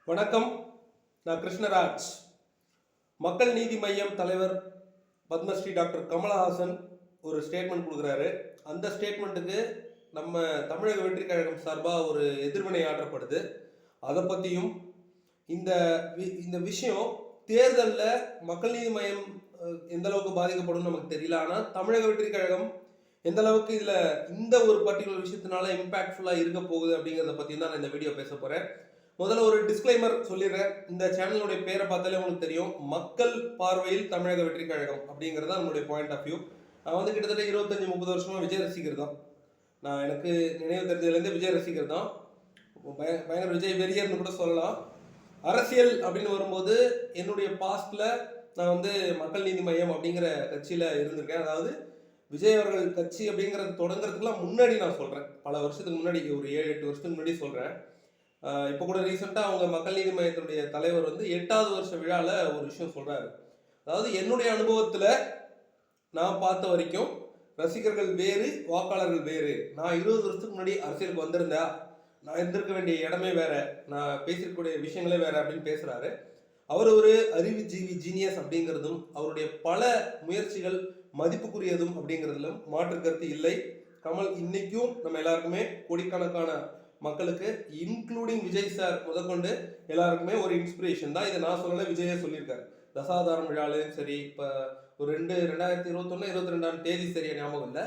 வணக்கம். நான் கிருஷ்ணராஜ். மக்கள் நீதி மையம் தலைவர் பத்மஸ்ரீ டாக்டர் கமலஹாசன் ஒரு ஸ்டேட்மெண்ட் கொடுக்குறாரு. அந்த ஸ்டேட்மெண்ட்டுக்கு நம்ம தமிழக வெற்றி கழகம் சார்பாக ஒரு எதிர்வினை ஆற்றப்படுது. அதை பற்றியும் இந்த இந்த விஷயம் தேர்தலில் மக்கள் நீதி மையம் எந்த அளவுக்கு பாதிக்கப்படும் நமக்கு தெரியல. ஆனால் தமிழக வெற்றி கழகம் எந்த அளவுக்கு இதில் இந்த ஒரு பர்டிகுலர் விஷயத்தினால இம்பாக்ட்ஃபுல்லாக இருக்க போகுது அப்படிங்கிறத பற்றி தான் நான் இந்த வீடியோ பேச போகிறேன். முதல்ல ஒரு டிஸ்க்ளைமர் சொல்லிடுறேன். இந்த சேனலுடைய பேரை பார்த்தாலே உங்களுக்கு தெரியும், மக்கள் பார்வையில் தமிழக வெற்றி கழகம் அப்படிங்கிறது நம்மளுடைய பாயிண்ட் ஆஃப் வியூ. நான் வந்து கிட்டத்தட்ட 25-30 வருஷமா விஜய் ரசிகர் தான். நான் எனக்கு நினைவு தெரிஞ்சதுலேருந்து விஜய் ரசிகர் தான். பயங்கர விஜய் வெறியர்னு கூட சொல்லலாம். அரசியல் அப்படின்னு வரும்போது என்னுடைய பாஸ்ட்ல நான் வந்து மக்கள் நீதி மையம் அப்படிங்கிற கட்சியில் இருந்திருக்கேன். அதாவது விஜய் அவர்கள் கட்சி அப்படிங்கிறது தொடங்குறதுக்குலாம் முன்னாடி நான் சொல்கிறேன், பல வருஷத்துக்கு முன்னாடி, ஒரு 7-8 வருஷத்துக்கு முன்னாடி சொல்கிறேன். இப்போ கூட ரீசெண்டாக அவங்க மக்கள் நீதி மையத்தினுடைய தலைவர் வந்து 8வது வருஷ விழாவில் ஒரு விஷயம் சொல்கிறாரு. அதாவது என்னுடைய அனுபவத்தில் நான் பார்த்த வரைக்கும் ரசிகர்கள் வேறு, வாக்காளர்கள் வேறு. நான் 20 வருஷத்துக்கு முன்னாடி அரசியலுக்கு வந்திருந்தா நான் இருந்திருக்க வேண்டிய இடமே வேற, நான் பேசியிருக்கக்கூடிய விஷயங்களே வேற அப்படின்னு பேசுகிறாரு. அவர் ஒரு அறிவுஜீவி, ஜீனியஸ் அப்படிங்கிறதும் அவருடைய பல முயற்சிகள் மதிப்புக்குரியதும் அப்படிங்கிறதுலும் மாற்று கருத்து இல்லை. கமல் இன்னைக்கும் நம்ம எல்லாருக்குமே கோடிக்கணக்கான மக்களுக்கு, இன்க்ளூடிங் விஜய் சார் முதற்கொண்டு எல்லாருக்குமே ஒரு இன்ஸ்பிரேஷன் தான். இதை நான் சொல்லலை, விஜயே சொல்லியிருக்காரு. தசாவதாரம் விழாலையும் சரி, இப்போ ஒரு 2021-22 தேதி சரியா ஞாபகம் இல்லை,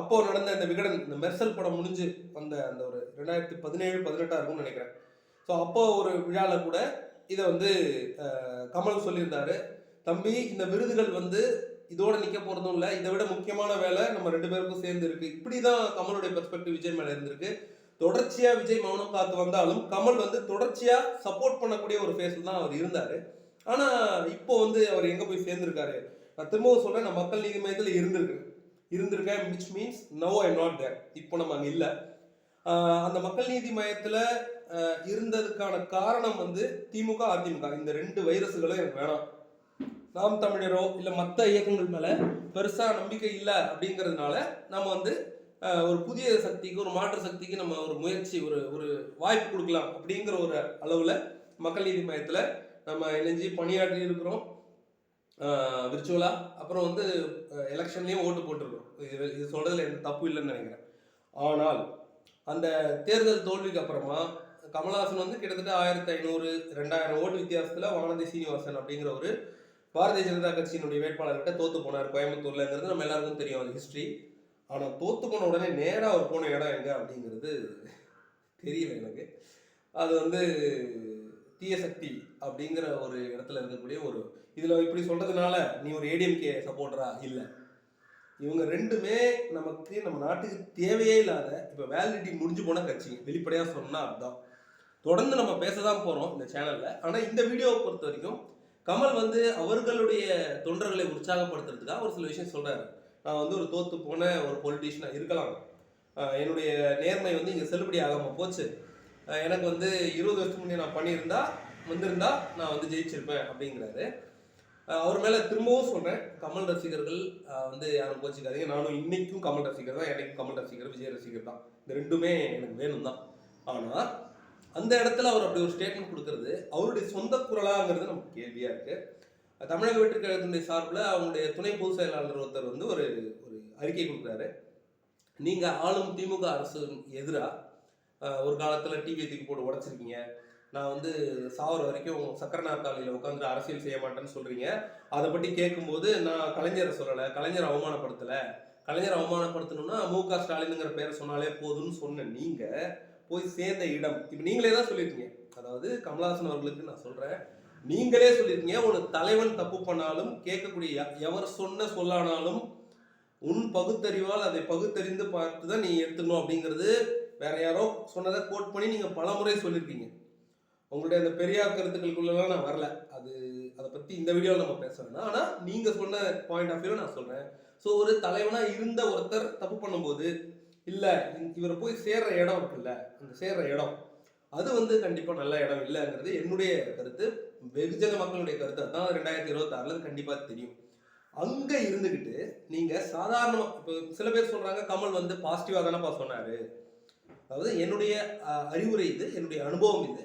அப்போ நடந்த இந்த விகடன், இந்த மெர்சல் படம் முடிஞ்சு வந்த அந்த ஒரு 2017-18 இருக்கும்னு நினைக்கிறேன். ஸோ அப்போ ஒரு விழாவில் கூட இதை வந்து கமல் சொல்லியிருந்தாரு, தம்பி இந்த விருதுகள் வந்து இதோட நிற்க போகிறதும் இல்லை, இதை விட முக்கியமான வேலை நம்ம 2 பேருக்கும் சேர்ந்து இருக்கு. இப்படி தான் கமலுடைய பெர்ஸ்பெக்டிவ் விஜய் மேலே இருந்திருக்கு. தொடர்ச்சியா விஜய் மௌனம் காத்து வந்தாலும் கமல் வந்து தொடர்ச்சியா சப்போர்ட் பண்ணக்கூடிய ஒரு ஃபேஸ்ல தான் அவர் இருந்தாரு. ஆனா இப்போ வந்து அவர் எங்க போய் சேர்ந்திருக்காரு? நான் திரும்பவும் சொல்றேன், நான் மக்கள் நீதி மையத்தில் இருந்திருக்கேன், which means now I'm not there. இப்போ நம்ம அங்க இல்லை. அந்த மக்கள் நீதி மையத்துல இருந்ததுக்கான காரணம் வந்து திமுக, அதிமுக இந்த 2 வைரஸ்களும் எனக்கு வேணாம். நாம் தமிழரோ இல்லை மற்ற இயக்கங்கள் மேல பெருசா நம்பிக்கை இல்லை அப்படிங்கிறதுனால நம்ம வந்து ஒரு புதிய சக்திக்கு, ஒரு மாற்று சக்திக்கு நம்ம ஒரு முயற்சி, ஒரு வாய்ப்பு கொடுக்கலாம் அப்படிங்கிற ஒரு அளவில் மக்கள் நீதி மையத்தில் நம்ம இணைஞ்சு பணியாற்றி இருக்கிறோம் விர்ச்சுவலாக. அப்புறம் வந்து எலெக்ஷன்லேயும் ஓட்டு போட்டிருக்கிறோம். இது சொல்கிறதுல எந்த தப்பு இல்லைன்னு நினைக்கிறேன். ஆனால் அந்த தேர்தல் தோல்விக்கு அப்புறமா கமல்ஹாசன் வந்து கிட்டத்தட்ட 1500-2000 ஓட்டு வித்தியாசத்தில் வானதி சீனிவாசன் அப்படிங்கிற ஒரு பாரதிய ஜனதா கட்சியினுடைய வேட்பாளர்கிட்ட தோத்து போனார் கோயம்புத்தூர்லங்கிறது நம்ம எல்லாருக்கும் தெரியும், அது ஹிஸ்ட்ரி. ஆனால் தோத்து போன உடனே நேராக அவர் போன இடம் எங்கே அப்படிங்கிறது தெரியல எனக்கு. அது வந்து தீய சக்தி அப்படிங்கிற ஒரு இடத்துல இருக்கக்கூடிய ஒரு, இதில் இப்படி சொல்கிறதுனால நீ ஒரு ஏடிஎம்கே சப்போர்ட்டரா இல்லை. இவங்க 2மே நமக்கு, நம்ம நாட்டுக்கு தேவையே இல்லாத, இப்போ வேலிடிட்டி முடிஞ்சு போன கட்சி. வெளிப்படையாக சொன்னால் அதுதான். தொடர்ந்து நம்ம பேச தான் போகிறோம் இந்த சேனலில். ஆனால் இந்த வீடியோவை பொறுத்த வரைக்கும் கமல் வந்து அவர்களுடைய தொண்டர்களை உற்சாகப்படுத்துறதுக்காக ஒரு சில விஷயம் சொல்கிறாரு. நான் வந்து ஒரு தோத்து போன ஒரு பொலிட்டீஷியனாக இருக்கலாம், என்னுடைய நேர்மை வந்து இங்கே செல்லுபடி ஆகாமல் போச்சு, எனக்கு வந்து 20 வருஷத்துக்கு முன்னே நான் வந்திருந்தா நான் வந்து ஜெயிச்சிருப்பேன் அப்படிங்கிறாரு. அவர் மேலே திரும்பவும் சொல்கிறேன், கமல் ரசிகர்கள் வந்து யாரும் கோச்சிக்காதீங்க. நானும் இன்னைக்கும் கமல் ரசிகர் தான், எனக்கும் கமல் ரசிகர், விஜய் ரசிகர் தான். இந்த 2மே எனக்கு வேணும் தான். ஆனால் அந்த இடத்துல அவர் அப்படி ஒரு ஸ்டேட்மெண்ட் கொடுக்கறது அவருடைய சொந்த குரலாங்கிறது நமக்கு கேள்வியாக இருக்குது. தமிழக வெற்றி கழகத்தினுடைய சார்பில் அவங்களுடைய துணை பொதுச் செயலாளர் ஒருத்தர் வந்து ஒரு அறிக்கை கொடுக்குறாரு. நீங்கள் ஆளும் திமுக அரசு எதிராக ஒரு காலத்தில் டிவியை தூக்கி போட்டு உடச்சிருக்கீங்க, நான் வந்து சாவர வரைக்கும் சக்கர நாற்காலியில் உட்காந்துட்டு அரசியல் செய்ய மாட்டேன்னு சொல்கிறீங்க. அதை பற்றி கேட்கும்போது நான் கலைஞரை சொல்லலை, கலைஞரை அவமானப்படுத்தலை, கலைஞரை அவமானப்படுத்தணும்னா MK ஸ்டாலினுங்கிற பேரை சொன்னாலே போதும்னு சொன்ன நீங்கள் போய் சேர்ந்த இடம், இப்போ நீங்களே தான் சொல்லியிருக்கீங்க. அதாவது கமல்ஹாசன் அவர்களுக்கு நான் சொல்கிறேன், நீங்களே சொல்லியிருக்கீங்க, ஒரு தலைவன் தப்பு பண்ணாலும் கேட்கக்கூடிய எவர் சொன்ன சொல்லானாலும் உன் பகுத்தறிவால் அதை பகுத்தறிந்து பார்த்து தான் நீ எடுத்துக்கணும் அப்படிங்கிறது வேற யாரோ சொன்னதை கோட் பண்ணி நீங்கள் பல முறை சொல்லியிருக்கீங்க. உங்களுடைய அந்த பெரியார் கருத்துக்களுக்குள்ளலாம் நான் வரல, அதை பற்றி இந்த வீடியோவில் நம்ம பேச வேணாம். ஆனால் நீங்கள் சொன்ன பாயிண்ட் ஆஃப் வியூ நான் சொல்கிறேன். ஸோ ஒரு தலைவனாக இருந்த ஒருத்தர் தப்பு பண்ணும்போது, இல்லை இவரை போய் சேர்ற இடம் இருக்குல்ல, அந்த சேர்ற இடம் அது வந்து கண்டிப்பாக நல்ல இடம் இல்லைங்கிறது என்னுடைய கருத்து, வெகுஜன மக்களுடைய கருத்து. அதான் 2026 கண்டிப்பாக தெரியும். அங்கே இருந்துக்கிட்டு நீங்கள் சாதாரணமாக, இப்போ சில பேர் சொல்கிறாங்க கமல் வந்து பாசிட்டிவாக தானப்பா சொன்னார். அதாவது என்னுடைய அறிவுரை இது, என்னுடைய அனுபவம் இது,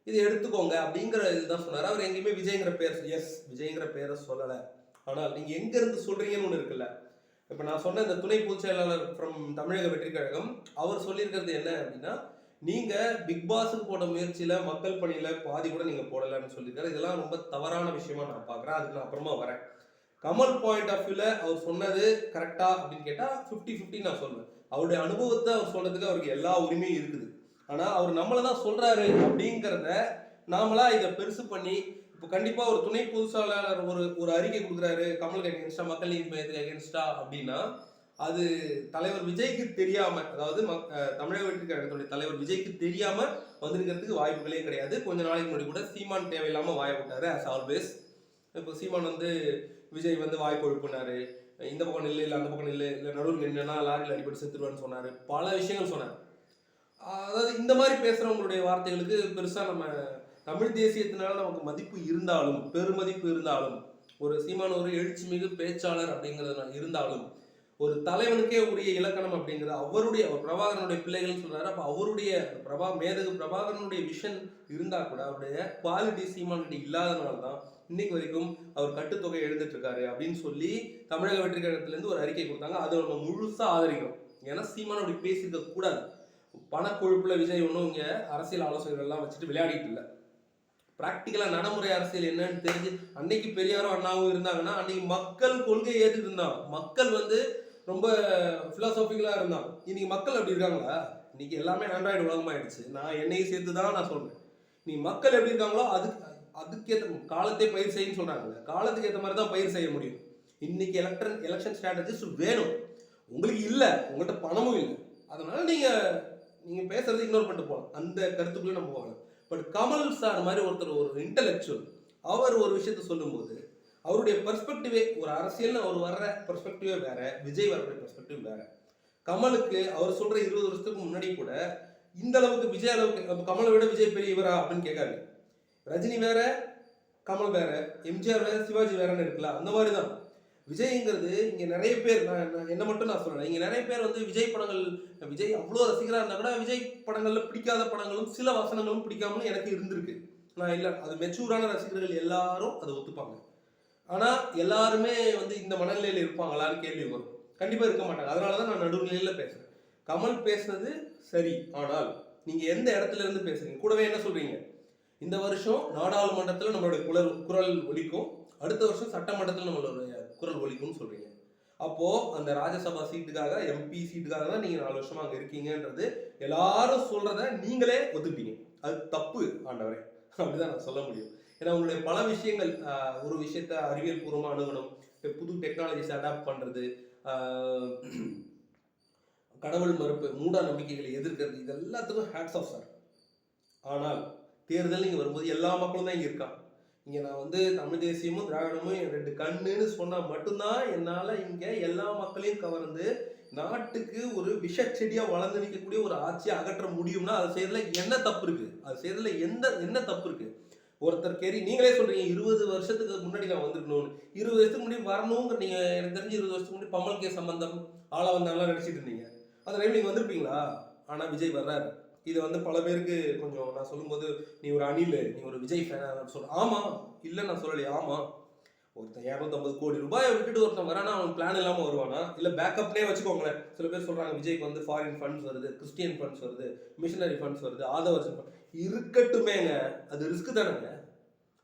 இதை எடுத்துக்கோங்க அப்படிங்கிற இதுதான் சொன்னார். அவர் எங்கேயுமே விஜய்ங்கிற பேர் விஜய்ங்கிற பேரை சொல்லலை. ஆனால் நீங்கள் எங்கேருந்து சொல்கிறீங்கன்னு ஒன்று இருக்குல்ல. இப்போ நான் சொன்ன இந்த துணை பொதுச் செயலாளர் ஃப்ரம் தமிழக வெற்றி கழகம் அவர் சொல்லியிருக்கிறது என்ன அப்படின்னா, நீங்கள் பிக் பாஸுக்கு போட்ட முயற்சியில் மக்கள் பணியில் பாதி கூட நீங்கள் போடலைன்னு சொல்லியிருக்காரு. இதெல்லாம் ரொம்ப தவறான விஷயமா நான் பார்க்குறேன். அதுக்கு நான் அப்புறமா வரேன். கமல் பாயிண்ட் ஆஃப் வியூவில் அவர் சொன்னது கரெக்டா அப்படின்னு கேட்டால் 50-50 நான் சொல்வேன். அவருடைய அனுபவத்தை அவர் சொல்றதுக்கு அவருக்கு எல்லா உரிமையும் இருக்குது. ஆனால் அவர் நம்மளை தான் சொல்றாரு அப்படிங்கிறத நாமளா இதை பெருசு பண்ணி இப்போ கண்டிப்பாக ஒரு துணை பொதுச்சாளர் ஒரு அறிக்கை கொடுக்குறாரு கமலுக்கு அகேன்ஸ்டா, மக்கள் நீதி மையத்துக்கு அகேன்ஸ்டா அப்படின்னா அது தலைவர் விஜய்க்கு தெரியாம, அதாவது தமிழக வெற்றி கழகத்துடைய தலைவர் விஜய்க்கு தெரியாம வந்திருக்கிறதுக்கு வாய்ப்புகளே கிடையாது. கொஞ்ச நாளைக்கு முன்னாடி கூட சீமான் தேவையில்லாம வாய விட்டாரு ஆஸ் ஆல்வேஸ். இப்போ சீமான் விஜய் வாய் கொழுப்புனாரு, இந்த பக்கம் இல்லை அந்த பக்கம் இல்லை நடுவில் நின்னா லாரியில் அடிப்பட்டு செத்துருவான்னு சொன்னார். பல விஷயங்கள் சொன்னார். அதாவது இந்த மாதிரி பேசுகிறவங்களுடைய வார்த்தைகளுக்கு பெருசாக நம்ம தமிழ் தேசியத்தினால நமக்கு மதிப்பு இருந்தாலும், பெருமதிப்பு இருந்தாலும், ஒரு சீமான் ஒரு எழுச்சி மிகு பேச்சாளர் அப்படிங்கிறது இருந்தாலும், ஒரு தலைவனுக்கே உரிய இலக்கணம் அப்படிங்கிறது அவருடைய பிரபாகரனுடைய பிள்ளைகள்னு சொல்றாரு. அப்போ அவருடைய மேதகு பிரபாகரனுடைய விஷன் இருந்தால் கூட அவருடைய குவாலிட்டி சீமான்கிட்ட இல்லாதனால தான் இன்னைக்கு வரைக்கும் அவர் கட்டுத்தொகை எழுந்துட்டு இருக்காரு அப்படின்னு சொல்லி தமிழக வெற்றி கழகத்திலேருந்து ஒரு அறிக்கை கொடுத்தாங்க. அதை நம்ம முழுசா ஆதரிக்கிறோம். ஏன்னா சீமான் அப்படி பேசியிருக்க கூடாது. பணக்கொழுப்புல விஜய் ஒன்றும் இங்கே அரசியல் ஆலோசகர்கள்லாம் வச்சுட்டு விளையாடிட்டு இல்லை. பிராக்டிக்கலாக நடைமுறை அரசியல் என்னன்னு தெரிஞ்சு அன்னைக்கு பெரியாரும் அண்ணாவும் இருந்தாங்கன்னா அன்னைக்கு மக்கள் கொள்கையை ஏற்றுட்டு இருந்தான். மக்கள் ரொம்ப பிலாசாபிக்கலா இருந்தான். இன்னைக்கு மக்கள் அப்படி இருக்காங்களா? இன்னைக்கு எல்லாமே ஆண்ட்ராய்டு உலகமாயிடுச்சு. நான் என்னையும் சேர்த்து தான் நான் சொல்றேன். நீ மக்கள் எப்படி இருக்காங்களோ அதுக்கேற்ற காலத்தை பயிர் செய்யன்னு சொல்றாங்கல்ல, காலத்துக்கு ஏற்ற மாதிரி தான் பயிர் செய்ய முடியும். இன்னைக்கு எலெக்ஷன் ஸ்ட்ராட்டஜிஸ்ட் வேணும். உங்களுக்கு இல்லை, உங்கள்கிட்ட பணமும் இல்லை. அதனால நீங்க பேசுறது இக்னோர் பண்ணிட்டு போகலாம். அந்த கருத்துக்குள்ள நம்ம போகலாம். பட் கமல் சார் மாதிரி ஒருத்தர், ஒரு இன்டெலெக்சுவல், அவர் ஒரு விஷயத்த சொல்லும்போது அவருடைய பெர்ஸ்பெக்டிவே, ஒரு அரசியல்னு அவர் வர்ற பெர்ஸ்பெக்டிவே வேற, விஜய் வரக்கூடிய பெர்ஸ்பெக்டிவ் வேற. கமலுக்கு அவர் சொல்ற 20 வருஷத்துக்கு முன்னாடி கூட இந்த அளவுக்கு விஜய் அளவுக்கு கமலை விட விஜய் பெரியவரா அப்படின்னு கேட்காரு. ரஜினி வேற, கமல் வேற, எம்ஜிஆர் வேற, சிவாஜி வேறன்னு இருக்குல்ல, அந்த மாதிரி தான் விஜய்ங்கிறது. இங்க நிறைய பேர், என்ன மட்டும் நான் சொல்றேன், இங்க நிறைய பேர் விஜய் படங்கள், விஜய் அவ்வளோ ரசிகராக இருந்தால் கூட விஜய் படங்கள்ல பிடிக்காத படங்களும் சில வசனங்களும் பிடிக்காமலும் எனக்கு இருந்திருக்கு. நான் இல்லை, அது மெச்சூரான ரசிகர்கள் எல்லாரும் அதை ஒத்துப்பாங்க. ஆனால் எல்லாருமே இந்த மனநிலையில் இருப்பாங்களான்னு கேள்வி வரும். கண்டிப்பாக இருக்க மாட்டாங்க. அதனால தான் நான் நடுநிலையில் பேசுகிறேன். கமல் பேசுனது சரி, ஆனால் நீங்கள் எந்த இடத்துல இருந்து பேசுறீங்க? கூடவே என்ன சொல்றீங்க, இந்த வருஷம் நாடாளுமன்றத்தில் நம்மளுடைய குரல் ஒலிக்கும், அடுத்த வருஷம் சட்டமன்றத்தில் நம்மளுடைய குரல் ஒலிக்கும்னு சொல்றீங்க. அப்போ அந்த ராஜ்யசபா சீட்டுக்காக, எம்பி சீட்டுக்காக தான் நீங்க 4 வருஷமா அங்க இருக்கீங்கன்றது எல்லாரும் சொல்றத நீங்களே ஒத்துக்கிட்டீங்க. அது தப்பு ஆண்டவரே, அப்படிதான் நான் சொல்ல முடியும். ஏன்னா உங்களுடைய பல விஷயங்கள், ஒரு விஷயத்த அறிவியல் பூர்வமாக அணுகணும், புது டெக்னாலஜிஸ் அடாப்ட் பண்ணுறது, கடவுள் மறுப்பு, மூட நம்பிக்கைகளை எதிர்க்கிறது, இது எல்லாத்துக்கும் ஹேட்ஸ் ஆஃப் சார். ஆனால் தேர்தல் இங்கே வரும்போது எல்லா மக்களும் தான் இங்கே இருக்கான். இங்கே நான் தமிழ் தேசியமும் திராவிடமும் என் 2 கண்ணுன்னு சொன்னால் மட்டும்தான் என்னால் இங்கே எல்லா மக்களையும் கவர்ந்து நாட்டுக்கு ஒரு விஷச்செடியாக வளர்ந்து நிற்கக்கூடிய ஒரு ஆட்சியை அகற்ற முடியும்னா அது செய்யறதுல என்ன தப்பு இருக்குது? அது செய்யறதுல என்ன தப்பு இருக்குது? ஒருத்தர் கேரி நீங்களே சொல்றீங்க 20 வருஷத்துக்கு முன்னாடி நான் வந்திருக்கணும்னு. 20 வருஷத்துக்கு முன்னாடி வரணுங்கிற நீங்க எனக்கு தெரிஞ்சு 20 வருஷத்துக்கு முன்னாடி பமல் கே சம்பந்தம் ஆளா வந்தாலாம் நினைச்சிட்டு இருந்தீங்க. அந்த டைம் நீங்க வந்திருப்பீங்களா? ஆனா விஜய் வர்றாரு. இது பல பேருக்கு கொஞ்சம் நான் சொல்லும்போது நீ ஒரு அணில், நீ ஒரு விஜய் ஃபேனா சொல்ற. ஆமா, இல்லை நான் சொல்லலையே. ஆமா, ஒருத்தன் 250 கோடி ரூபாயை விட்டுட்டு ஒருத்தன் வரானா அவன் பிளான் இல்லாமல் வருவானா? இல்லை பேக்கப்லேயே வச்சுக்கோங்களேன். சில பேர் சொல்றாங்க விஜய்க்கு ஃபாரின் ஃபண்ட்ஸ் வருது, கிறிஸ்டியன் ஃபண்ட்ஸ் வருது, மிஷனரி ஃபண்ட்ஸ் வருது, ஆதவர்ஜன் இருக்கட்டுமேங்க. அது ரிஸ்க் தானேங்க.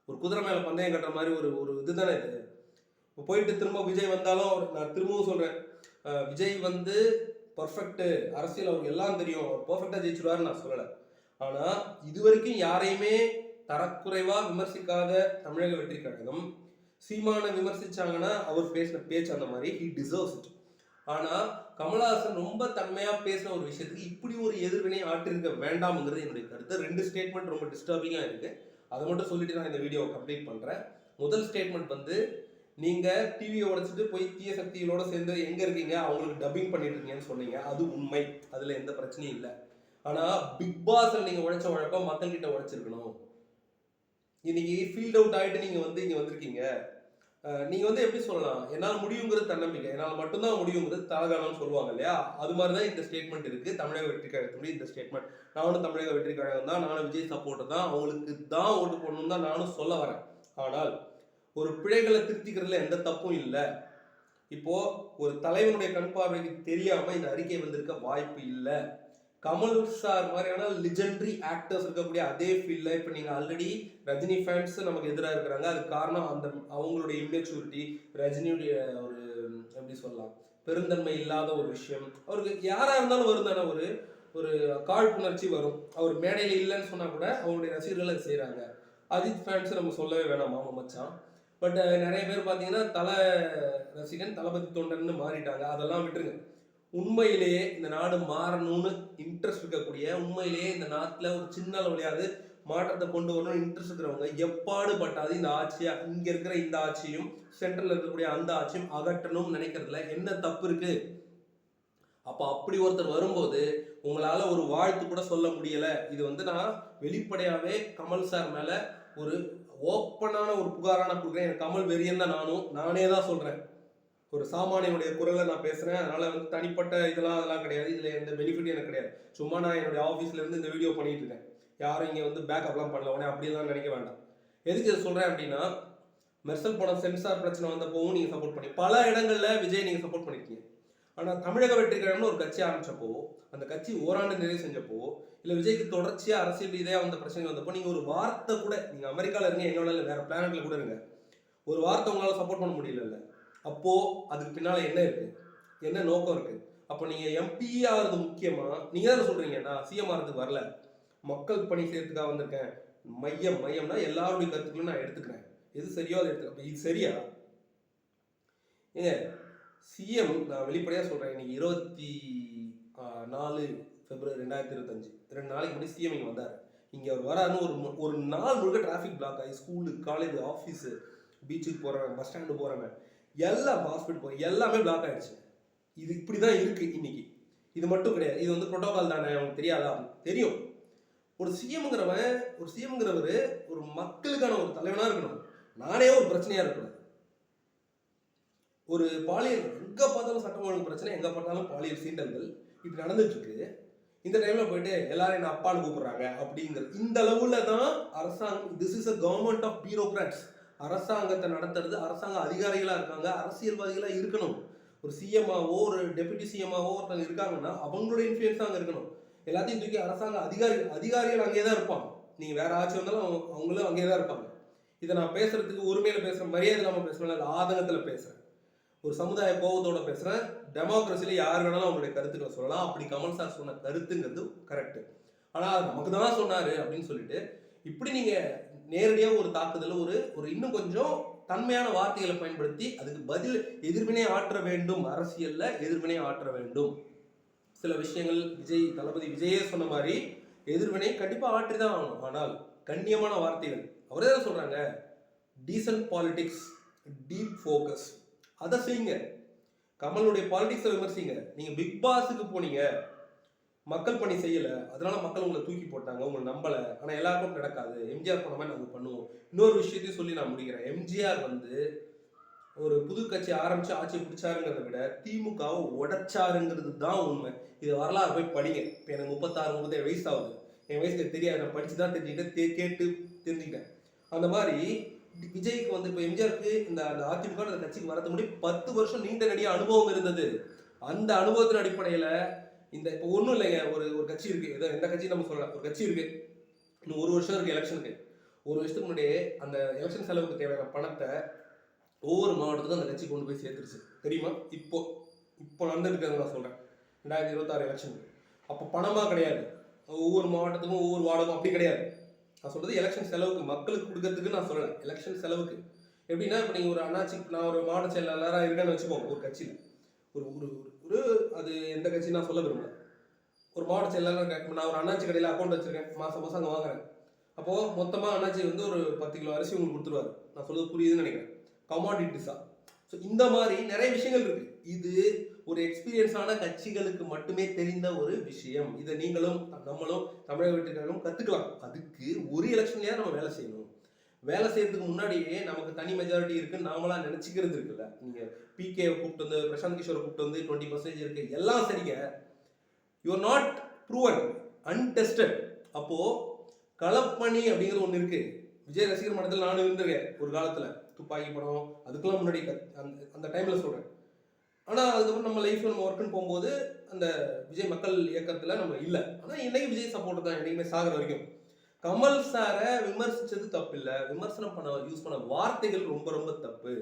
ஒரு குதிரை மேலே பந்தயம் கட்டுற மாதிரி ஒரு இது தானே இது. இப்போ போயிட்டு திரும்ப விஜய் வந்தாலும் நான் திரும்பவும் சொல்கிறேன், விஜய் பர்ஃபெக்ட்டு, அரசியல் அவருக்கு எல்லாம் தெரியும், அவர் பர்ஃபெக்டாக ஜெயிச்சிருவாருன்னு நான் சொல்லலை. ஆனால் இது வரைக்கும் யாரையுமே தரக்குறைவாக விமர்சிக்காத தமிழக வெற்றி கழகம் சீமானை விமர்சிச்சாங்கன்னா அவர் பேசின பேச்சு அந்த மாதிரி ஹி டிசர்வ்ஸ் இட். ஆனால் கமலஹாசன் ரொம்ப தன்மையாக பேசின ஒரு விஷயத்துக்கு இப்படி ஒரு எதிர்வினை ஆற்றிருக்க வேண்டாம்ங்கிறது என்னுடைய கருத்து. 2 ஸ்டேட்மெண்ட் ரொம்ப டிஸ்டர்பிங்காக இருக்குது. அதை மட்டும் சொல்லிட்டு நான் இந்த வீடியோவை கம்ப்ளீட் பண்ணுறேன். முதல் ஸ்டேட்மெண்ட் நீங்கள் டிவியை உடைச்சிட்டு போய் தீய சக்திகளோட சேர்ந்து எங்கே இருக்கீங்க, அவங்களுக்கு டப்பிங் பண்ணிட்டு இருக்கீங்கன்னு சொன்னீங்க. அது உண்மை, அதில் எந்த பிரச்சனையும் இல்லை. ஆனால் பிக் பாஸில் நீங்கள் உழைச்ச உழைப்ப மக்கள்கிட்ட உழைச்சிருக்கணும். இன்னைக்கு ஃபீல்ட் அவுட் ஆகிட்டு நீங்கள் இங்கே வந்திருக்கீங்க. நீங்கள் வந்து எப்படி சொல்லலாம், என்னால் முடியுங்கிறது தன்னம்பிக்கை, என்னால் மட்டும்தான் முடியுங்கிறது தலகாணம்னு சொல்லுவாங்க இல்லையா? அது மாதிரி தான் இந்த ஸ்டேட்மெண்ட் இருக்குது தமிழக வெற்றி கழகத்துடைய இந்த ஸ்டேட்மெண்ட். நானும் தமிழக வெற்றி கழகம் தான், நானும் விஜய் சப்போர்ட்டர் தான், அவங்களுக்கு தான் ஓட்டு போடணும் தான் நானும் சொல்ல வரேன். ஆனால் ஒரு பிழைகளை திருத்திக்கிறதுல எந்த தப்பும் இல்லை. இப்போ ஒரு தலைவனுடைய கண் பார்வைக்கு தெரியாம இந்த அறிக்கை வந்திருக்க வாய்ப்பு இல்லை. கமல் சார் மாதிரியான லெஜெண்டரி ஆக்டர்ஸ் இருக்கக்கூடிய அதே ஃபீல்ட்ல இப்போ நீங்கள் ஆல்ரெடி ரஜினி ஃபேன்ஸ் நமக்கு எதிராக இருக்கிறாங்க. அதுக்கு காரணம் அந்த அவங்களுடைய இம்மெச்சூரிட்டி, ரஜினியுடைய ஒரு எப்படி சொல்லலாம் பெருந்தன்மை இல்லாத ஒரு விஷயம். அவருக்கு யாராக இருந்தாலும் வரும் தானே ஒரு ஒரு காழ்ப்புணர்ச்சி வரும். அவர் மேடையில் இல்லைன்னு சொன்னால் கூட அவருடைய ரசிகர்கள் அதை செய்கிறாங்க. அஜித் ஃபேன்ஸ் நம்ம சொல்லவே வேணாமா மச்சான். பட் நிறைய பேர் பார்த்தீங்கன்னா ரசிகன் தளபதி தொண்டன்னு மாறிட்டாங்க. அதெல்லாம் விட்டுருங்க. உண்மையிலேயே இந்த நாடு மாறணும்னு இன்ட்ரெஸ்ட் இருக்கக்கூடிய, உண்மையிலேயே இந்த நாட்டில் ஒரு சின்ன அளவுலையாவது மாற்றத்தை கொண்டு வரணும்னு இன்ட்ரெஸ்ட் இருக்கிறவங்க எப்பாடு பட்டாது இந்த ஆட்சியா இங்கே இருக்கிற இந்த ஆட்சியும் சென்ட்ரல் இருக்கக்கூடிய அந்த ஆட்சியும் அகற்றணும்னு நினைக்கிறதுல என்ன தப்பு இருக்கு? அப்போ அப்படி ஒருத்தர் வரும்போது உங்களால் ஒரு வாழ்த்து கூட சொல்ல முடியலை. இது வந்து நான் வெளிப்படையாகவே கமல் சார் மேலே ஒரு ஓப்பனான ஒரு புகாரான கொடுக்குறேன். எனக்கு கமல் வெறியன் தான் நானே தான் சொல்கிறேன். ஒரு சாமானியனுடைய குரலை நான் பேசுகிறேன். அதனால் வந்து தனிப்பட்ட அதெல்லாம் கிடையாது. இதில் எந்த பெனிஃபிட்டும் எனக்கு கிடையாது. சும்மா நான் என்னுடைய ஆஃபீஸ்லேருந்து இந்த வீடியோ பண்ணிகிட்டு இருக்கேன். யாரும் இங்கே வந்து பேக்கப்லாம் பண்ணல, உடனே அப்படிலாம் நினைக்க வேண்டாம். எதுக்கு இதை சொல்கிறேன் அப்படின்னா, மெர்சல் படம் சென்சார் பிரச்சனை வந்தப்போவும் நீங்கள் சப்போர்ட் பண்ணி பல இடங்களில் விஜய் நீங்கள் சப்போர்ட் பண்ணியிருக்கீங்க. ஆனால் தமிழக வெற்றி கழகம்னு ஒரு கட்சி ஆரம்பிச்சப்போ, அந்த கட்சி ஓராண்டு நிறைவு செஞ்சப்போ, இல்லை விஜய்க்கு தொடர்ச்சியாக அரசியல் ரீதியாக வந்த பிரச்சனை வந்தப்போ நீங்கள் ஒரு வார்த்தை கூட, நீங்கள் அமெரிக்காவில் இருங்க, எங்களோட இல்லை வேறு பிளானட்ல கூட இருங்க, ஒரு வார்த்தை உங்களால் சப்போர்ட் பண்ண முடியல. அப்போது அதுக்கு பின்னால் என்ன இருக்குது, என்ன நோக்கம் இருக்குது? அப்போ நீங்கள் எம்பி ஆகிறது முக்கியமாக? நீங்கள் தானே சொல்கிறீங்க நான் சிஎம் ஆகிறதுக்கு வரல, மக்கள் பணி செய்யறதுக்காக வந்திருக்கேன். மையம்னா எல்லாருடைய கருத்துக்களும் நான் எடுத்துக்கிறேன். எது சரியோ அதை எடுத்துக்கிறேன். இது சரியா? ஏங்க சிஎம், நான் வெளிப்படையாக சொல்கிறேன், இன்னைக்கு 24 February 2025, 2 நாளைக்கு முன்னாடி சிஎம் இங்கே வந்தார். இங்கே அவர் வராருன்னு ஒரு நாள் முழுக்க டிராஃபிக் பிளாக் ஆகி ஸ்கூலு, காலேஜ், ஆஃபீஸு, பீச்சுக்கு போகிறவங்க, பஸ் ஸ்டாண்டு போகிறவங்க, எல்லாம் ஹாஸ்பிட்டல் போய் எல்லாமே பிளாக் ஆகிடுச்சு. இது இப்படி தான் இருக்குது இன்னைக்கு. இது மட்டும் கிடையாது, இது வந்து ப்ரோட்டோகால் தானே, அவங்களுக்கு தெரியாதா? தெரியும். ஒரு சிஎம்ங்கிறவர் ஒரு மக்களுக்கான ஒரு தலைவனாக இருக்கணும். நானே ஒரு பிரச்சனையாக இருக்கணும். ஒரு பாலியல், எங்கே பார்த்தாலும் சட்டம் ஒழுங்கு பிரச்சனை, எங்கே பார்த்தாலும் பாலியல் சீண்டல்கள் இப்படி நடந்துட்டு இருக்கு. இந்த டைமில் போயிட்டு எல்லாரும் என்ன அப்பான்னு கூப்பிடுறாங்க அப்படிங்கிறது. இந்த அளவில் தான் அரசாங்கம், this is a government of bureaucrats. அரசாங்கத்தை நடத்துறது அரசாங்க அதிகாரிகளாக இருக்காங்க, அரசியல்வாதிகளாக இருக்கணும். ஒரு சிஎம்மாவோ ஒரு டெபுட்டி சிஎம்மாவோ ஒருத்தவங்க இருக்காங்கன்னா அவங்களோட இன்ஃப்ளூயன்ஸ் அங்கே இருக்கணும். எல்லாத்தையும் தூக்கி அரசாங்க அதிகாரிகள் அங்கே தான் இருப்பாங்க. நீங்கள் வேற ஆட்சி வந்தாலும் அவங்களும் அங்கே தான் இருப்பாங்க. இதை நான் பேசுறதுக்கு உரிமையில பேசுகிறேன், மரியாதை இல்லாமல் பேசுகிறேன், அது ஆதங்கத்தில் பேசுகிறேன், ஒரு சமுதாய கோபத்தோட பேசுகிறேன். டெமோக்ரஸியில் யார் வேணாலும் அவங்களுடைய கருத்துக்களை சொல்லலாம். அப்படி கமல் சார் சொன்ன கருத்துங்கிறது கரெக்டு. ஆனால் அது நமக்கு தான் சொன்னார் அப்படின்னு சொல்லிட்டு இப்படி நீங்கள் நேரடியாக ஒரு தாக்குதல், ஒரு இன்னும் கொஞ்சம் தன்மையான வார்த்தைகளை பயன்படுத்தி அதுக்கு பதில் எதிர்வினை ஆற்ற வேண்டும். அரசியலில் எதிர்வினை ஆற்ற வேண்டும். சில விஷயங்கள் தளபதி விஜயே சொன்ன மாதிரி எதிர்வினை கண்டிப்பாக ஆற்றி தான் ஆகணும். ஆனால் கண்ணியமான வார்த்தைகள், அவரே தான் சொல்கிறாங்க, டீசன்ட் பாலிடிக்ஸ், டீப் ஃபோக்கஸ், அதை செய்யுங்க. கமலுடைய பாலிடிக்ஸை விமர்சிங்க. நீங்கள் பிக் பாஸுக்கு போனீங்க, மக்கள் பணி செய்யலை, அதனால மக்கள் உங்களை தூக்கி போட்டாங்க, உங்களை நம்பலை. ஆனால் எல்லாருக்கும் நடக்காது. எம்ஜிஆர் போன மாதிரி நாங்கள் பண்ணுவோம். இன்னொரு விஷயத்தையும் சொல்லி நான் முடிக்கிறேன். எம்ஜிஆர் வந்து ஒரு புது கட்சி ஆரம்பிச்சு ஆட்சியை பிடிச்சாருங்கிறத விட திமுகவை உடைச்சாருங்கிறது தான் உண்மை. இது வரலாறு போய் படிங்க. இப்போ எனக்கு 36-37 வயசு ஆகுது. என் வயசுக்கு தெரியாது, நான் படிச்சு தான் தெரிஞ்சுக்கிட்டேன், கேட்டு தெரிஞ்சுக்கிட்டேன். அந்த மாதிரி விஜய்க்கு வந்து இப்போ எம்ஜிஆருக்கு இந்த அதிமுக அந்த கட்சிக்கு வரது முன்னாடி 10 வருஷம் நீண்ட நெடிய அனுபவம் இருந்தது. அந்த அனுபவத்தின் அடிப்படையில் இந்த இப்போ ஒன்றும் இல்லைங்க, ஒரு கட்சி இருக்குது, ஏதோ எந்த கட்சி நம்ம சொல்லலாம், ஒரு கட்சி இருக்குது, இன்னும் 1 வருஷம் இருக்குது எலெக்ஷனுக்கு. 1 வருஷத்துக்கு முன்னாடியே அந்த எலெக்ஷன் செலவுக்கு தேவையான பணத்தை ஒவ்வொரு மாவட்டத்துக்கும் அந்த கட்சி கொண்டு போய் சேர்த்துருச்சு. தெரியுமா? இப்போ நடந்துருக்கிறது நான் சொல்கிறேன், 2026 எலெக்ஷனுக்கு. அப்போ பணமாக கிடையாது, ஒவ்வொரு மாவட்டத்துக்கும் ஒவ்வொரு வார்டுக்கும் அப்படி கிடையாது. நான் சொல்கிறது எலெக்ஷன் செலவுக்கு, மக்களுக்கு கொடுக்கறதுக்கு நான் சொல்லலை, எலெக்ஷன் செலவுக்கு. எப்படின்னா இப்போ நீங்கள் ஒரு அண்ணாச்சி, நான் ஒரு மாவட்ட செயலாளராக இருக்கேன்னு வச்சுக்கோங்க, ஒரு கட்சியில் ஒரு அது எந்த கட்சி நான் சொல்ல விரும்பல, ஒரு மாவட்ட செயலாளர், நான் ஒரு அண்ணாச்சி கடையில் அக்கௌண்ட் வச்சுருக்கேன், மாதம் அங்கே வாங்குறேன். அப்போது மொத்தமாக அண்ணாச்சி வந்து ஒரு 10 கிலோ அரிசி உங்களுக்கு கொடுத்துருவாரு. நான் சொல்கிறது புரியுதுன்னு நினைக்கிறேன், கமாடிட்டிஸாக. ஸோ இந்த மாதிரி நிறைய விஷயங்கள் இருக்குது. இது ஒரு எக்ஸ்பீரியன்ஸான கட்சிகளுக்கு மட்டுமே தெரிந்த ஒரு விஷயம். இதை நீங்களும் நம்மளும் தமிழக வெற்றி கழகம் கற்றுக்கலாம். அதுக்கு ஒரு எலெக்ஷன்லேயே நம்ம வேலை செய்யணும். வேலை செய்யறதுக்கு முன்னாடியே நமக்கு தனி மெஜாரிட்டி இருக்குன்னு நாமளா நினைச்சுக்கிறது இருக்குல்ல. நீங்க பிகே கூப்பிட்டு வந்து பிரசாந்த் கிஷோரை கூப்பிட்டு வந்து 20% இருக்கு எல்லாம் சரிங்க. You are not proven, untested. அப்போ களப்பணி அப்படிங்கிறது ஒன்று இருக்கு. விஜய் ரசிகர் மன்றத்தில் நானும் இருந்திருக்கேன் ஒரு காலத்துல, துப்பாக்கி படம் அதுக்கெல்லாம் முன்னாடி அந்த டைம்ல சொல்றேன். ஆனால் அதுக்கப்புறம் நம்ம லைஃப்ல நம்ம ஒர்க்குன்னு போகும்போது அந்த விஜய் மக்கள் இயக்கத்தில் நம்ம இல்லை. ஆனால் இன்னைக்கு விஜய் சப்போர்ட் தான் என்னைக்குமே சாகிற வரைக்கும். கமல் சாரை விமர்சிச்சது தப்பு இல்லை, விமர்சனம் பண்ண யூஸ் பண்ண வார்த்தைகள் ரொம்ப ரொம்ப தப்பு.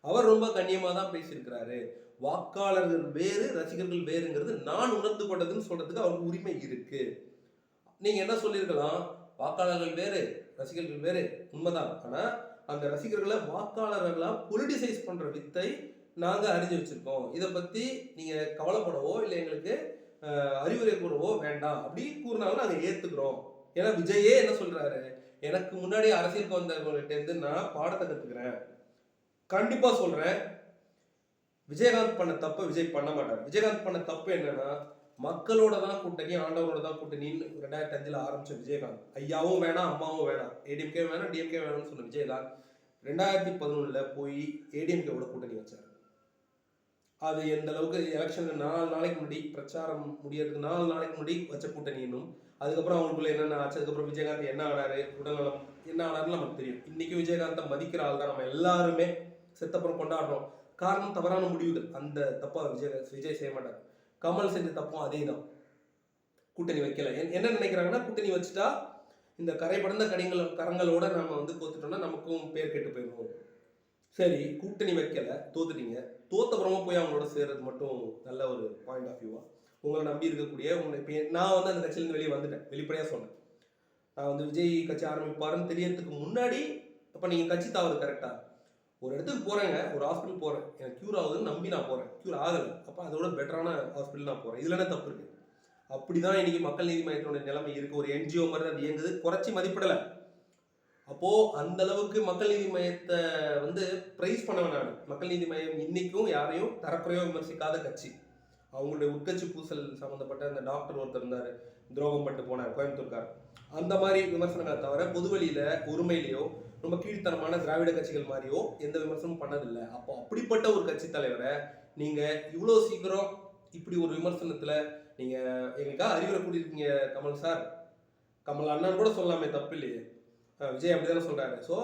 அவர் ரொம்ப கண்ணியமாக தான் பேசியிருக்கிறாரு. வாக்காளர்கள் வேறு ரசிகர்கள் வேறுங்கிறது நான் உணர்ந்து கொண்டதுன்னு சொல்றதுக்கு அவருக்கு உரிமை இருக்கு. நீங்க என்ன சொல்லியிருக்கலாம், வாக்காளர்கள் வேறு ரசிகர்கள் வேறு, உண்மைதான். ஆனா அந்த ரசிகர்களை வாக்காளர்களா பொலிட்டிசைஸ் பண்ற வித்தை நாங்க அறிஞ்சு வச்சிருக்கோம். இதை பத்தி நீங்க கவலைப்படவோ இல்லை எங்களுக்கு அறிவுரை கூறவோ வேண்டாம் அப்படி கூறினாலும் நாங்க ஏத்துக்கிறோம். ஏன்னா விஜயே என்ன சொல்றாரு, எனக்கு முன்னாடி அரசியலுக்கு வந்தவங்ககிட்ட இருந்து நான் பாடத்தை கத்துக்கிறேன். கண்டிப்பா சொல்றேன், விஜயகாந்த் பண்ண தப்ப விஜய் பண்ண மாட்டார். விஜயகாந்த் பண்ண தப்பு என்னன்னா, மக்களோட தான் கூட்டணி, ஆண்டவரோட தான் கூட்டணின்னு 2005 ஆரம்பிச்ச விஜயகாந்த், ஐயாவும் வேணாம் அம்மாவும் வேணாம், ஏடிஎம்கே வேணாம் டிஎம்கே வேணாம்னு சொன்ன விஜயகாந்த் 2011 போய் ஏடிஎம்கேவோட கூட்டணி வச்சார். அது எந்த அளவுக்கு எலெக்ஷனுக்கு 4 நாளைக்கு முன்னாடி, பிரச்சாரம் முடியறதுக்கு 4 நாளைக்கு முன்னாடி வச்ச கூட்டணின்னும், அதுக்கப்புறம் அவங்களுக்குள்ள என்னென்ன ஆச்சு, அதுக்கப்புறம் விஜயகாந்த் என்ன ஆனாரு, உடல்நலம் என்ன ஆனாருன்னு நமக்கு தெரியும். இன்னைக்கு விஜயகாந்தை மதிக்கிற ஆள் தான் நம்ம எல்லாருமே செத்தப்புறம் கொண்டாடுறோம். காரணம் தவறான முடிவுகள். அந்த தப்பா விஜய் செய்ய மாட்டார். கமல் செஞ்ச தப்பும் அதே தான், கூட்டணி வைக்கல. என்ன நினைக்கிறாங்கன்னா, கூட்டணி வச்சுட்டா இந்த கரைபடந்த கரங்களோட நம்ம வந்து கோத்துட்டோம்னா நமக்கும் பேர் கெட்டு போயிடும். சரி, கூட்டணி வைக்கல, தோத்துட்டீங்க. தோத்தப்புறமா போய் அவங்களோட சேர்றது மட்டும் நல்ல ஒரு பாயிண்ட் ஆஃப் வியூவா? உங்களை நம்பி இருக்கக்கூடிய இப்போ நான் வந்து அந்த கட்சியிலேருந்து வெளியே வந்துட்டேன், வெளிப்படையாக சொன்னேன். நான் வந்து விஜய் கட்சி ஆரம்பிப்பாருன்னு தெரியறதுக்கு முன்னாடி, அப்போ நீங்கள் கட்சி தாவது கரெக்டா? ஒரு இடத்துக்கு போகிறேங்க, ஒரு ஹாஸ்பிட்டல் போகிறேன், எனக்கு க்யூர் ஆகுதுன்னு நம்பி நான் போகிறேன், க்யூர் ஆகலை, அப்போ அதோட பெட்டரான ஹாஸ்பிட்டல் நான் போகிறேன். இதில் என்ன தப்பு இருக்குது? அப்படிதான் இன்னைக்கு மக்கள் நீதி மையத்தோட நிலைமை இருக்குது. ஒரு என்ஜிஓ மாதிரி அது இயங்குது, குறைச்சி மதிப்பிடலை. அப்போது அந்த அளவுக்கு மக்கள் நீதி மையத்தை வந்து ப்ரைஸ் பண்ண வேணாம். மக்கள் நீதி மையம் இன்னைக்கும் யாரையும் தரக்குறையோ விமர்சிக்காத கட்சி. அவங்களுடைய உட்கட்சி பூசல் சம்மந்தப்பட்ட அந்த டாக்டர் ஒருத்தர் இருந்தார், துரோகம் பட்டு போனார், கோயம்புத்தூர்கார், அந்த மாதிரி விமர்சனங்களை தவிர பொதுவெளியில் ஒருமையிலையோ ரொம்ப கீழ்த்தனமான திராவிட கட்சிகள் மாதிரியோ எந்த விமர்சனமும் பண்ணதில்லை. அப்போ அப்படிப்பட்ட ஒரு கட்சி தலைவரை நீங்கள் இவ்வளோ சீக்கிரம் இப்படி ஒரு விமர்சனத்தில் நீங்கள் எங்களுக்காக அறிவுரை கூட்டியிருக்கீங்க கமல் சார். கமல் அண்ணன் கூட சொல்லாமே, தப்பு இல்லையே. விஜய் அப்படி தானே சொல்கிறாரு. ஸோ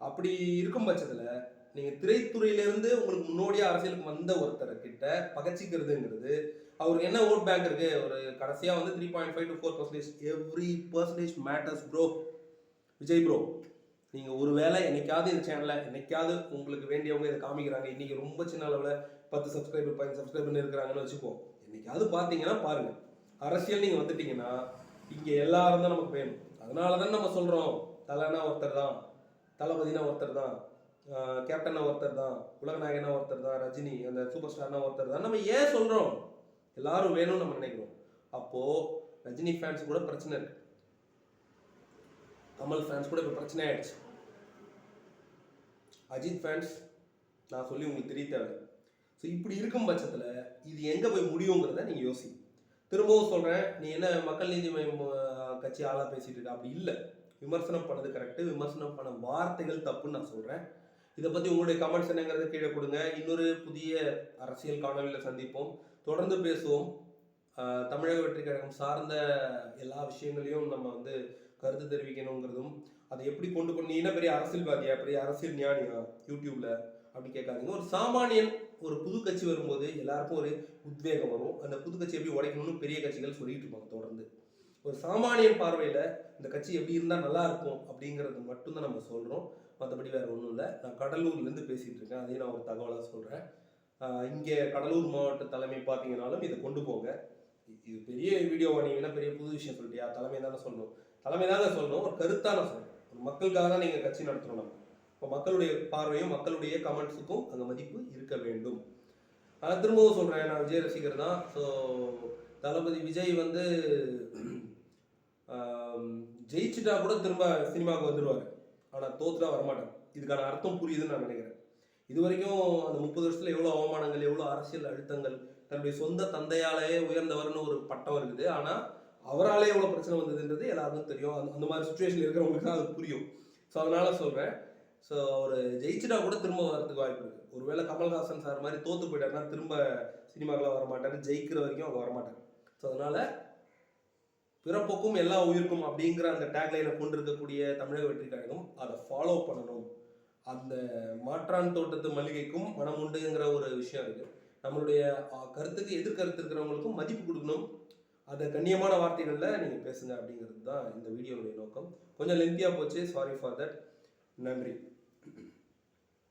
அப்படி இருக்கும் பட்சத்தில் நீங்கள் திரைத்துறையிலேருந்து உங்களுக்கு முன்னோடியாக அரசியலுக்கு வந்த ஒருத்தர்கிட்ட பகச்சிக்கிறதுங்கிறது, அவருக்கு என்ன ஓட் பேங்க் இருக்குது, ஒரு கடைசியாக வந்து 3.5 to 4%. Every percentage matters bro. Vijay bro, நீங்கள் ஒரு வேளை என்னைக்காவது இந்த சேனலில் என்னைக்காவது உங்களுக்கு வேண்டியவங்க இதை காமிக்கிறாங்க, இன்றைக்கி ரொம்ப சின்ன அளவில் 10 சப்ஸ்கிரைபர் 15 சப்ஸ்கிரைபர்னு இருக்கிறாங்கன்னு வச்சுப்போம், என்னைக்காவது பார்த்தீங்கன்னா பாருங்கள். அரசியல் நீங்கள் வந்துட்டீங்கன்னா இங்கே எல்லாரும் தான் நமக்கு வேணும். அதனால தான் நம்ம சொல்கிறோம், தலைனா ஒருத்தர் தான், தளபதினா ஒருத்தர் தான், கேப்டனா ஒருத்தர் தான், உலகநாயகனா ஒருத்தர் தான், ரஜினி அந்த சூப்பர் ஸ்டார்னா ஒருத்தர் தான். நம்ம ஏன் சொல்கிறோம்? எல்லாரும் வேணும்னு நம்ம நினைக்கிறோம். அப்போது ரஜினி ஃபேன்ஸ் கூட பிரச்சனை இருக்கு, கமல் ஃபேன்ஸ் கூட இப்போ பிரச்சனை ஆயிடுச்சு, அஜித் ஃபேன்ஸ் நான் சொல்லி உங்களுக்கு தெரிய தேவை. ஸோ இப்படி இருக்கும் பட்சத்தில் இது எங்கே போய் முடியுங்கிறத நீங்கள் யோசி. திரும்பவும் சொல்கிறேன், நீ என்ன மக்கள் நீதி மையம் கட்சி ஆளாக பேசிகிட்டு இருக்க, அப்படி இல்லை. விமர்சனம் பண்ணது கரெக்டு, விமர்சனம் பண்ண வார்த்தைகள் தப்புன்னு நான் சொல்கிறேன். இதை பற்றி உங்களுடைய கமெண்ட்ஸ் என்னங்கிறத கீழே கொடுங்க. இன்னொரு புதிய அரசியல் காணொலியில் சந்திப்போம், தொடர்ந்து பேசுவோம். தமிழக வெற்றி கழகம் சார்ந்த எல்லா விஷயங்களையும் நம்ம வந்து கருத்து தெரிவிக்கணுங்கிறதும், அதை எப்படி கொண்டு நீ என்ன பெரிய அரசியல்வாதியா, பெரிய அரசியல் ஞானியா யூடியூப்ல அப்படி கேட்காதீங்க. ஒரு சாமானியன் ஒரு புது கட்சி வரும்போது எல்லாருக்கும் ஒரு உத்வேகம் வரும். அந்த புது கட்சி எப்படி உடைக்கணும்னு பெரிய கட்சிகள் சொல்லிட்டு இருப்பாங்க தொடர்ந்து. ஒரு சாமானியன் பார்வையில் இந்த கட்சி எப்படி இருந்தால் நல்லா இருக்கும் அப்படிங்கிறது மட்டும்தான் நம்ம சொல்கிறோம், மற்றபடி வேறு ஒன்றும் இல்லை. நான் கடலூர்லேருந்து பேசிகிட்டு இருக்கேன், அதையும் நான் ஒரு தகவலாக சொல்கிறேன். இங்கே கடலூர் மாவட்ட தலைமை பார்த்தீங்கன்னாலும் இதை கொண்டு போங்க. இது பெரிய வீடியோ வாங்கினீங்கன்னா பெரிய புது விஷயம் சொல்லிட்டியா, தலைமை தானே சொல்லணும், தலைமை தானே சொல்லணும், ஒரு கருத்தாக நான் சொல்கிறேன். ஒரு மக்களுக்காக தான் நீங்கள் கட்சி நடத்துகிறோம். நம்ம இப்போ மக்களுடைய பார்வையும் மக்களுடைய கமெண்ட்ஸுக்கும் அங்கே மதிப்பு இருக்க வேண்டும். நான் திரும்பவும் சொல்கிறேன், நான் விஜய் ரசிகர் தான். ஸோ தளபதி விஜய் வந்து ஜெயிச்சுட்டா கூட திரும்ப சினிமாவுக்கு வந்துடுவார், ஆனால் தோத்துட்டா வரமாட்டார். இதுக்கான அர்த்தம் புரியுதுன்னு நான் நினைக்கிறேன். இது வரைக்கும் அந்த 30 வருஷத்தில் எவ்வளோ அவமானங்கள், எவ்வளோ அரசியல் அழுத்தங்கள், தன்னுடைய சொந்த தந்தையாலேயே உயர்ந்தவர்னு ஒரு பட்டம் இருக்குது, ஆனால் அவராலே எவ்வளோ பிரச்சனை வந்ததுன்றது எல்லாருக்கும் தெரியும். அந்த மாதிரி சுச்சுவேஷன் இருக்கிறவங்களுக்கு தான் அது புரியும். ஸோ அதனால் சொல்கிறேன். ஸோ அவர் ஜெயிச்சுட்டா கூட திரும்ப வரதுக்கு வாய்ப்பு இருக்குது. ஒருவேளை கமல்ஹாசன் சார் மாதிரி தோற்று போயிட்டாருன்னா திரும்ப சினிமாக்கெலாம் வரமாட்டார், ஜெயிக்கிற வரைக்கும் அவங்க வரமாட்டார். ஸோ அதனால் பிறப்புக்கும் எல்லா உயிருக்கும் அப்படிங்கிற அந்த டேக்லைனை கொண்டிருக்கக்கூடிய தமிழக வெற்றி கழகம் அதை ஃபாலோ பண்ணணும். அந்த மாற்றான் தோட்டத்து மல்லிகைக்கும் மனம் உண்டுங்கிற ஒரு விஷயம் இருக்குது. நம்மளுடைய கருத்துக்கு எதிர்கருத்து இருக்கிறவங்களுக்கும் மதிப்பு கொடுக்கணும். அதை கண்ணியமான வார்த்தைகளில் நீங்கள் பேசுங்க அப்படிங்கிறது தான் இந்த வீடியோனுடைய நோக்கம். கொஞ்சம் லென்த்தியாக போச்சு, சாரி ஃபார் தட். நன்றி.